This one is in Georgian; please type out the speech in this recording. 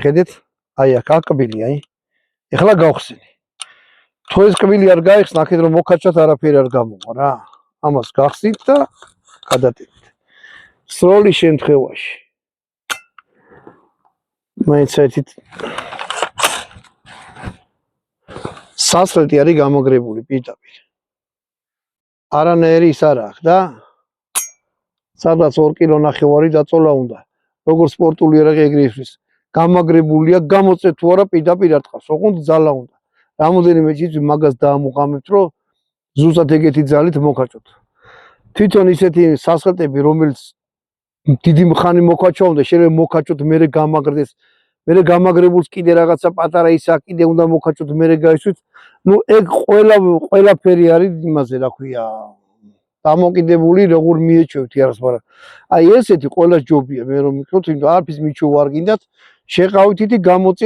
ხედეთ, აი აქ აკბილი, აი. ეხლა გავხსენი. თუ ეს კბილი არ გაიხსნა, აქეთ რომ მოკაჭოთ არაფერი არ გამოვა რა. ამას გახსნით და გადატანით. სროლის შემთხვევაში. მაინც საერთოდ სასრეთი არის გამაგრებული პირდაპირ. არანაირი ის არ აქვს და სადაც 2 კილო ნახევარი დაწოლა უნდა. როგორც სპორტული იარაღი ეგრე ის გამაგრებულია, გამოწე თუ არა პირდაპირ არტყავს. ოღონდ ძალა უნდა. რამოდენიმე ჯიჭვი მაგას დაამოყამებთ, რომ ზუსტად ეგეთი ძალით მოკაჭოთ. თვითონ ისეთი სასხლტები, რომელიც დიდი ხანი მოკაჭავდა, შეიძლება მოკაჭოთ, მერე გამაგრდეს. მერე გამაგრებულს კიდე რაღაცა პატარა ისა კიდე უნდა მოკაჭოთ, მერე გაისვით. ნუ ეგ ყველაფერი არის იმაზე, რა ქვია, დამოკიდებული როგორ მიეჩვევთ იარაღს, მაგრამ აი ესეთი ყველა ჯობია, მე რომ მიხოთ, იმიტომ არაფის მიჩვევა არ გინდათ, შეყავით ითი გამოწე